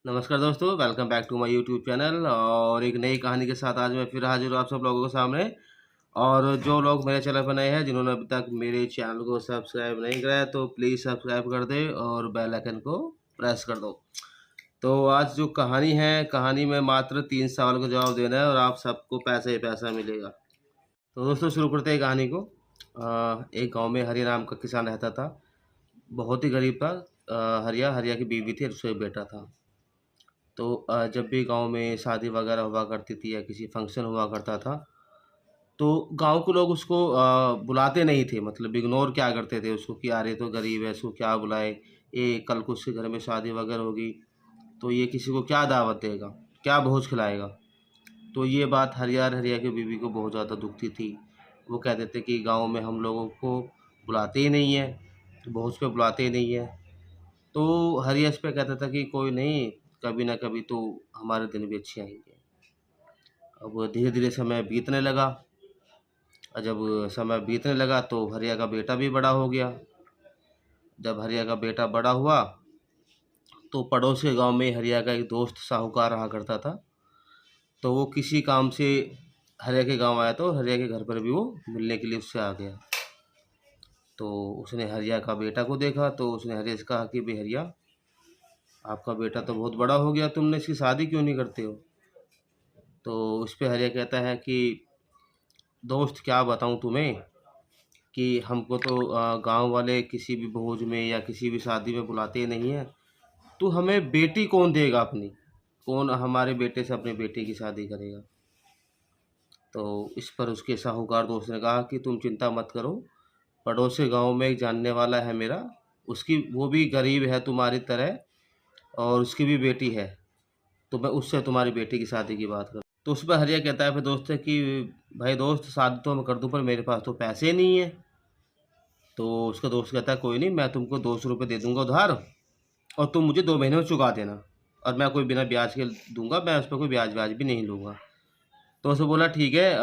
नमस्कार दोस्तों, welcome back to my YouTube channel और एक नई कहानी के साथ आज मैं फिर हाजिर हूँ आप सब लोगों के सामने। और जो लोग मेरे चैनल पर नए हैं, जिन्होंने अभी तक मेरे चैनल को सब्सक्राइब नहीं करा है, तो प्लीज़ सब्सक्राइब कर दे और बेल आइकन को प्रेस कर दो। तो आज जो कहानी है, कहानी में मात्र 3 सवाल का जवाब देना है और आप सबको पैसा ही पैसा मिलेगा। तो दोस्तों शुरू करते हैं कहानी को। एक गाँव में हरिया नाम का किसान रहता था। बहुत ही गरीब था। हरिया की बीवी थी और उसका एक बेटा था। तो जब भी गांव में शादी वगैरह हुआ करती थी या किसी फंक्शन हुआ करता था, तो गांव के लोग उसको बुलाते नहीं थे, मतलब इग्नोर क्या करते थे उसको कि यार ये तो गरीब है, इसको क्या बुलाए, ये कल को उसके घर में शादी वगैरह होगी तो ये किसी को क्या दावत देगा, क्या भोज खिलाएगा। तो ये बात हरिया की बीवी को बहुत ज़्यादा दुखती थी। वो कहते थे कि गांव में हम लोगों को बुलाते ही नहीं है, भोज पे बुलाते ही नहीं है। तो हरिया इस पे कहता था कि कोई नहीं, कभी ना कभी तो हमारे दिन भी अच्छे आएंगे। अब धीरे धीरे समय बीतने लगा और जब समय बीतने लगा तो हरिया का बेटा भी बड़ा हो गया। जब हरिया का बेटा बड़ा हुआ तो पड़ोस के गांव में हरिया का एक दोस्त साहूकार रहा करता था। तो वो किसी काम से हरिया के गांव आया, तो हरिया के घर पर भी वो मिलने के लिए उससे आ गया। तो उसने हरिया का बेटा को देखा तो उसने हरिया से कहा कि भाई हरिया, आपका बेटा तो बहुत बड़ा हो गया, तुमने इसकी शादी क्यों नहीं करते हो। तो उस पे हरिया कहता है कि दोस्त क्या बताऊं तुम्हें कि हमको तो गांव वाले किसी भी भोज में या किसी भी शादी में बुलाते ही नहीं हैं। तो हमें बेटी कौन देगा अपनी, कौन हमारे बेटे से अपनी बेटी की शादी करेगा। तो इस पर उसके साहूकार दोस्त ने कहा कि तुम चिंता मत करो, पड़ोसी गांव में एक जानने वाला है मेरा, उसकी वो भी गरीब है तुम्हारी तरह और उसकी भी बेटी है, तो मैं उससे तुम्हारी बेटी की शादी की बात करूँ। तो उस पर हरिया कहता है फिर दोस्त से कि भाई दोस्त, शादी तो मैं कर दूँ पर मेरे पास तो पैसे नहीं है। तो उसका दोस्त कहता है कोई नहीं, मैं तुमको 200 रुपये दे दूंगा उधार और तुम मुझे 2 महीने में चुका देना, और मैं कोई बिना ब्याज के दूंगा, मैं उस पर कोई ब्याज ब्याज भी नहीं लूँगा। तो उसने बोला ठीक है,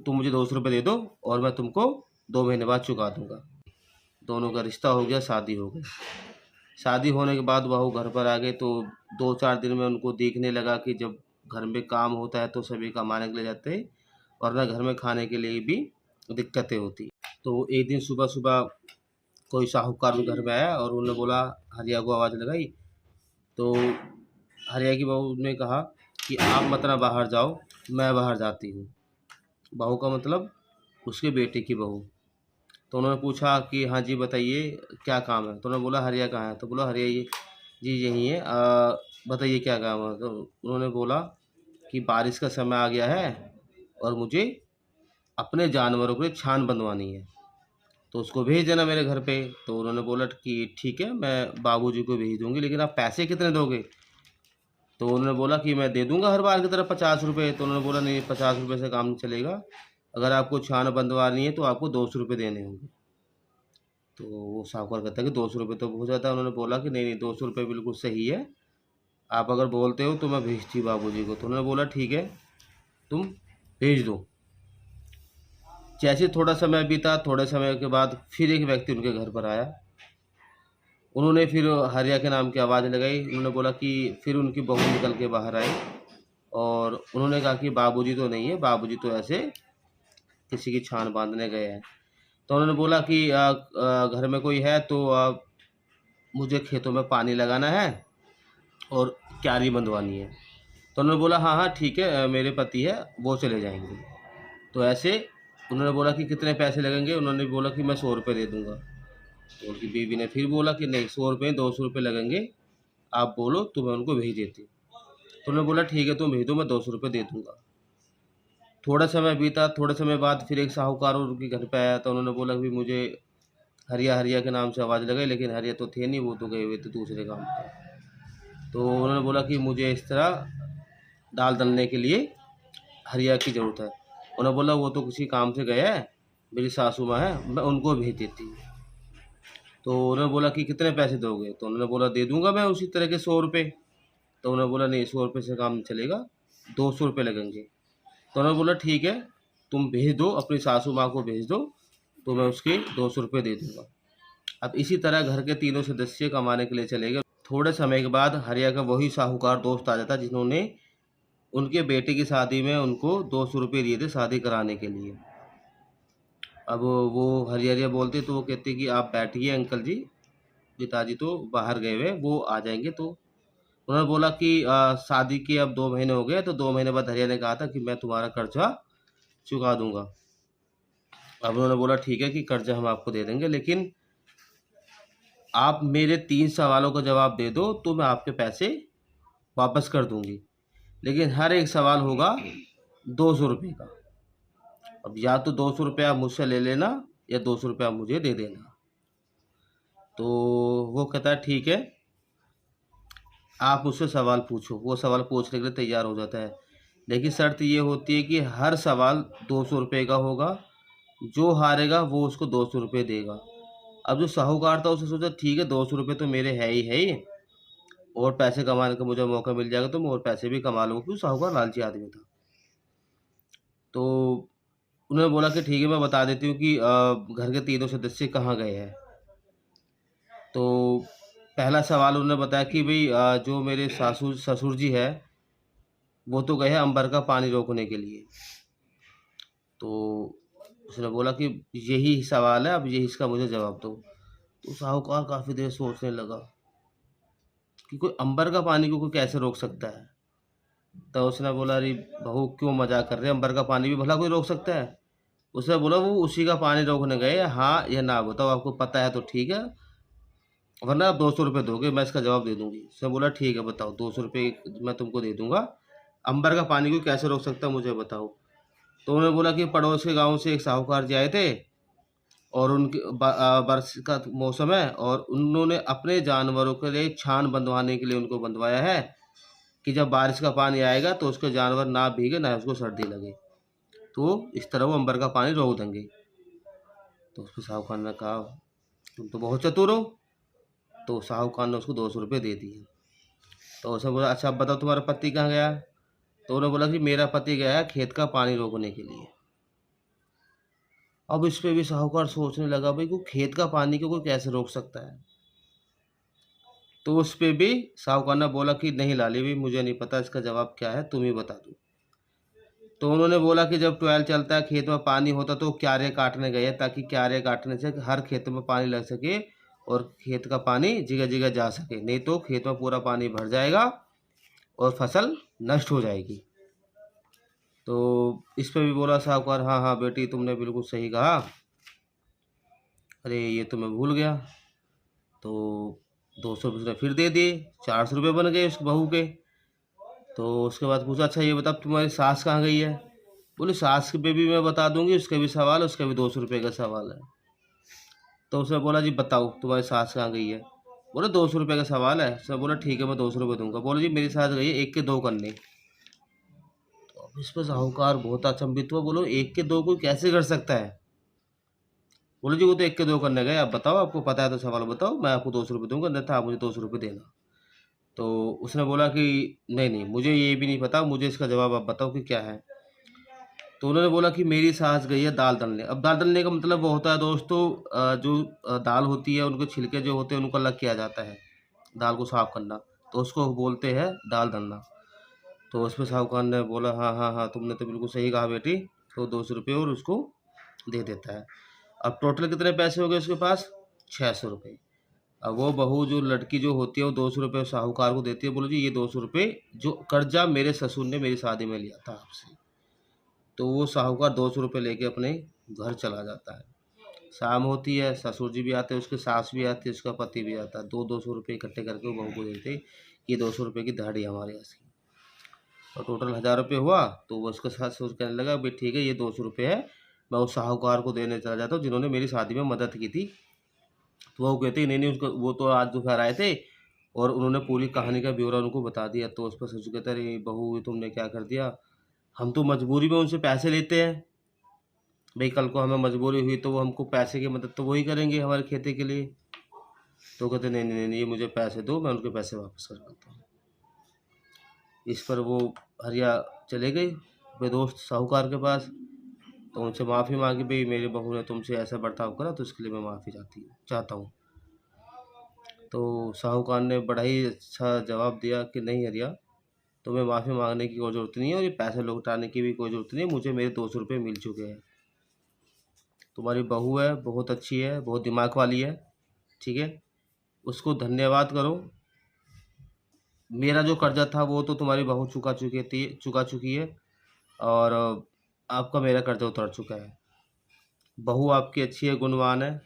तुम मुझे 200 रुपये दे दो और मैं तुमको 2 महीने बाद चुका दूंगा। दोनों का रिश्ता हो गया, शादी हो गई। शादी होने के बाद बहू घर पर आ गई तो 2-4 दिन में उनको देखने लगा कि जब घर में काम होता है तो सभी कमाने के लिए जाते हैं, वरना घर में खाने के लिए भी दिक्कतें होती। तो एक दिन सुबह सुबह कोई साहूकार भी घर में आया और उन्होंने बोला, हरिया को आवाज़ लगाई। तो हरिया की बहू ने कहा कि आप मत ना बाहर जाओ, मैं बाहर जाती हूँ। बहू का मतलब उसके बेटे की बहू। तो उन्होंने पूछा कि हाँ जी बताइए क्या काम है। तो उन्होंने बोला हरिया कहाँ है। तो बोला हरिया ये जी यहीं है, बताइए क्या काम है। तो उन्होंने बोला कि बारिश का समय आ गया है और मुझे अपने जानवरों के लिए छान बंधवानी है, तो उसको भेज देना मेरे घर पे। तो उन्होंने बोला कि ठीक है, मैं बाबूजी को भेज दूंगी, लेकिन आप पैसे कितने दोगे। तो उन्होंने बोला कि मैं दे दूंगा हर बार की तरह 50 रुपये। तो उन्होंने बोला नहीं, 50 रुपये से काम नहीं चलेगा, अगर आपको छान बंधवानी है तो आपको 200 रुपये देने होंगे। तो वो साहूकार कहता है कि 200 रुपये तो बहुत ज़्यादा है। उन्होंने बोला कि नहीं नहीं, 200 रुपये बिल्कुल सही है, आप अगर बोलते हो तो मैं भेजती हूँ बाबूजी को। तो उन्होंने बोला ठीक है, तुम भेज दो। जैसे थोड़ा समय बीता, थोड़े समय के बाद फिर एक व्यक्ति उनके घर पर आया। उन्होंने फिर हरिया के नाम की आवाज़ लगाई। उन्होंने बोला कि फिर उनकी बहू निकल के बाहर आई और उन्होंने कहा कि बाबूजी तो नहीं है, बाबूजी तो ऐसे किसी की छान बांधने गए हैं। तो उन्होंने बोला कि घर में कोई है तो मुझे खेतों में पानी लगाना है और क्यारी बंधवानी है। तो उन्होंने बोला हाँ हाँ ठीक है, मेरे पति है, वो चले जाएंगे। तो ऐसे उन्होंने बोला कि कितने पैसे लगेंगे। उन्होंने बोला कि मैं 100 रुपये दे दूंगा। तो उनकी बीवी ने फिर बोला कि नहीं, 100 रुपये 200 रुपये लगेंगे, आप बोलो तो मैं उनको भेज देती हूँ। तो उन्होंने बोला ठीक है, तुम भेज दो, मैं 200 रुपये दे दूंगा। थोड़ा समय बीता, थोड़े समय बाद फिर एक साहूकार उनके घर पे आया। तो उन्होंने बोला कि मुझे हरिया हरिया के नाम से आवाज़ लगाई, लेकिन हरिया तो थे नहीं, वो तो गए हुए थे दूसरे काम पे। तो उन्होंने बोला कि मुझे इस तरह दाल दलने के लिए हरिया की ज़रूरत है। उन्होंने बोला वो तो किसी काम से गया है, मेरी सासू माँ है, मैं उनको भेज देती हूँ। तो उन्होंने बोला कि कितने पैसे दोगे। तो उन्होंने बोला दे दूंगा मैं उसी तरह के 100 रुपये। तो उन्होंने बोला नहीं, 100 रुपये से काम नहीं चलेगा, 200 रुपये लगेंगे। तो उन्होंने बोला ठीक है, तुम भेज दो, अपनी सासू माँ को भेज दो, तो मैं उसके 200 रुपये दे दूंगा। अब इसी तरह घर के तीनों सदस्य कमाने के लिए चले गए। थोड़े समय के बाद हरिया का वही साहूकार दोस्त आ जाता जिन्होंने उनके बेटे की शादी में उनको 200 रुपये दिए थे शादी कराने के लिए। अब वो हरिया बोलते तो वो कहते कि आप बैठिए अंकल जी, पिताजी तो बाहर गए हुए, वो आ जाएंगे। तो उन्होंने बोला कि शादी के अब 2 महीने हो गए, तो 2 महीने बाद हरिया ने कहा था कि मैं तुम्हारा कर्जा चुका दूंगा। अब उन्होंने बोला ठीक है कि कर्जा हम आपको दे देंगे, लेकिन आप मेरे 3 सवालों का जवाब दे दो तो मैं आपके पैसे वापस कर दूंगी, लेकिन हर एक सवाल होगा 200 रुपये का। अब या तो 200 रुपये आप मुझसे ले लेना या 200 रुपये आप मुझे दे देना। तो वो कहता है ठीक है, आप मुझसे सवाल पूछो। वो सवाल पूछने के लिए तैयार हो जाता है, लेकिन शर्त ये होती है कि हर सवाल 200 रुपये का होगा, जो हारेगा वो उसको 200 रुपये देगा। अब जो साहूकार था उसने सोचा ठीक है 200 रुपये तो मेरे है ही, और पैसे कमाने का मुझे मौका मिल जाएगा तो मैं और पैसे भी कमा लूँगा, क्योंकि साहूकार लालची आदमी था। तो उन्होंने बोला कि ठीक है मैं बता देती हूँ कि घर के तीनों सदस्य कहाँ गए हैं। तो पहला सवाल उन्होंने बताया कि भाई जो मेरे ससुर जी है वो तो गए हैं अंबर का पानी रोकने के लिए। तो उसने बोला कि यही सवाल है, अब यही इसका मुझे जवाब दो। तो साहूकार काफ़ी देर सोचने लगा कि कोई अंबर का पानी को कोई कैसे रोक सकता है। तो उसने बोला अरे बहू क्यों मजाक कर रहे हैं, अंबर का पानी भी भला कोई रोक सकता है। उसने बोला वो उसी का पानी रोकने गए, हाँ या ना बताओ, आपको पता है तो ठीक है, वरना आप 200 रुपये दोगे, मैं इसका जवाब दे दूंगी। उसने बोला ठीक है बताओ, 200 रुपये मैं तुमको दे दूंगा, अंबर का पानी को कैसे रोक सकता है मुझे बताओ। तो उन्होंने बोला कि पड़ोस के गांव से एक साहूकार जी आए थे और उनके बारिश का मौसम है, और उन्होंने अपने जानवरों के लिए छान बंधवाने के लिए उनको बंधवाया है कि जब बारिश का पानी आएगा तो उसके जानवर ना भीगे ना उसको सर्दी लगे, तो इस तरह वो अंबर का पानी रोक देंगे। तो उसको साहूकार ने कहा तुम तो बहुत चतुर हो। तो साहूकार ने उसको 200 रुपये दे दिए। तो उसने बोला अच्छा अब बताओ तुम्हारा पति कहाँ गया। तो उन्होंने बोला कि मेरा पति गया है खेत का पानी रोकने के लिए। अब इस पे भी साहूकार सोचने लगा भाई को खेत का पानी को कोई कैसे रोक सकता है। तो उस पे भी साहूकार ने बोला कि नहीं लाली भाई मुझे नहीं पता इसका जवाब क्या है, तुम ही बता दो। तो उन्होंने बोला कि जब ट्वेल्व चलता है खेत में पानी होता तो क्यारे काटने गए ताकि क्यारे काटने से हर खेत में पानी लग सके और खेत का पानी जगह जगह जा सके, नहीं तो खेत में पूरा पानी भर जाएगा और फसल नष्ट हो जाएगी। तो इस पे भी बोला साहूकार हाँ हाँ बेटी तुमने बिल्कुल सही कहा, अरे ये तो मैं भूल गया। तो 200 रुपये उसने फिर दे दिए, 400 रुपये बन गए उस बहू के। तो उसके बाद पूछा अच्छा ये बता तुम्हारी सास कहाँ गई है। बोले सास पे भी मैं बता दूंगी, उसका भी सवाल, उसका भी 200 रुपये का सवाल है। तो उसने बोला जी बताओ तुम्हारी सास कहाँ गई है। बोले 200 रुपये का सवाल है। उसने बोला ठीक है मैं 200 रुपये दूंगा। बोले जी मेरी सास गई है 1 के 2 करने। तो अब इस पर साहूकार बहुत अचंभित हुआ, बोलो 1 के 2 कोई कैसे कर सकता है। बोले जी वो तो 1 के 2 करने गए, आप बताओ आपको पता है तो सवाल बताओ, मैं आपको 200 रुपये दूंगा, अन्यथा आप मुझे 200 रुपये देना। तो उसने बोला कि नहीं नहीं मुझे ये भी नहीं पता, मुझे इसका जवाब आप बताओ कि क्या है। तो उन्होंने बोला कि मेरी सास गई है दाल दलने। अब दाल दलने का मतलब वो होता है दोस्तों जो दाल होती है उनके छिलके जो होते हैं उनको अलग किया जाता है, दाल को साफ करना, तो उसको बोलते हैं दाल दलना। तो उस पर साहूकार ने बोला हाँ हाँ हाँ तुमने तो बिल्कुल सही कहा बेटी। तो 200 रुपये और उसको दे देता है। अब टोटल कितने पैसे हो गए उसके पास, 600 रुपये। अब वो बहू जो लड़की जो होती है वो 200 रुपये साहूकार को देती है, बोलो जी ये 200 रुपये जो कर्जा मेरे ससुर ने मेरी शादी में लिया था आपसे। तो वो साहूकार 200 रुपये लेके अपने घर चला जाता है। शाम होती है, ससुर जी भी आते हैं, उसके सास भी आती है, उसका पति भी आता है, 200 रुपये इकट्ठे करके वो बहू को देते, ये 200 रुपये की दिहाड़ी हमारे यहाँ से। और टोटल 1000 रुपये हुआ। तो वो उसके साथ सोच कहने लगा भाई ठीक है ये 200 रुपये है, मैं उस साहूकार को देने चला जाता हूँ जिन्होंने मेरी शादी में मदद की थी। तो वो कहते नहीं नहीं उसको वो तो आज दोपहर आए थे, और उन्होंने पूरी कहानी का ब्यौरा उनको बता दिया। तो उस पर ससुर कहता अरे बहू तुमने क्या कर दिया, हम तो मजबूरी में उनसे पैसे लेते हैं, भाई कल को हमें मजबूरी हुई तो वो हमको पैसे की मदद तो वही करेंगे हमारे खेती के लिए। तो कहते नहीं नहीं नहीं ये मुझे पैसे दो, मैं उनके पैसे वापस कर देता हूँ। इस पर वो हरिया चले गए अपने दोस्त साहूकार के पास। तो उनसे माफ़ी मांगी, भाई मेरी बहू ने तुमसे ऐसा बर्ताव करा तो इसके लिए मैं माफ़ी चाहता हूँ। तो साहूकार ने बड़ा ही अच्छा जवाब दिया कि नहीं हरिया, तुम्हें माफ़ी मांगने की कोई ज़रूरत नहीं है और ये पैसे लौटाने की भी कोई ज़रूरत नहीं है, मुझे मेरे 200 रुपये मिल चुके हैं। तुम्हारी बहू है, बहुत अच्छी है, बहुत दिमाग वाली है, ठीक है, उसको धन्यवाद करो। मेरा जो कर्जा था वो तो तुम्हारी बहू चुका चुकी है, और आपका मेरा कर्जा उतर चुका है। बहू आपकी अच्छी है, गुणवान है,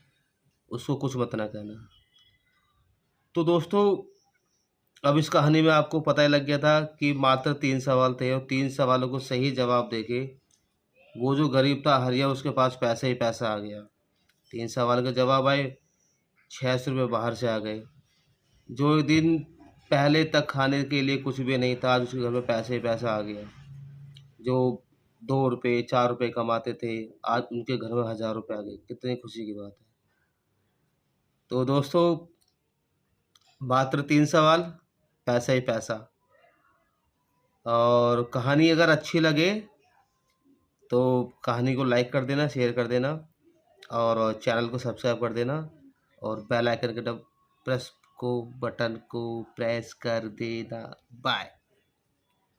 उसको कुछ मत ना कहना। तो दोस्तों, अब इस कहानी में आपको पता ही लग गया था कि मात्र 3 सवाल थे और 3 सवालों को सही जवाब देके वो जो गरीब था हरिया, उसके पास पैसे ही पैसा आ गया। 3 सवाल के जवाब आए, 600 रुपये बाहर से आ गए। जो एक दिन पहले तक खाने के लिए कुछ भी नहीं था, आज उसके घर में पैसे ही पैसा आ गया। जो 2 रुपये 4 रुपये कमाते थे, आज उनके घर में 1000 रुपये आ गए। कितनी खुशी की बात है। तो दोस्तों, मात्र 3 सवाल, पैसा ही पैसा। और कहानी अगर अच्छी लगे तो कहानी को लाइक कर देना, शेयर कर देना, और चैनल को सब्सक्राइब कर देना, और बेल आइकन के बटन को प्रेस कर देना। बाय।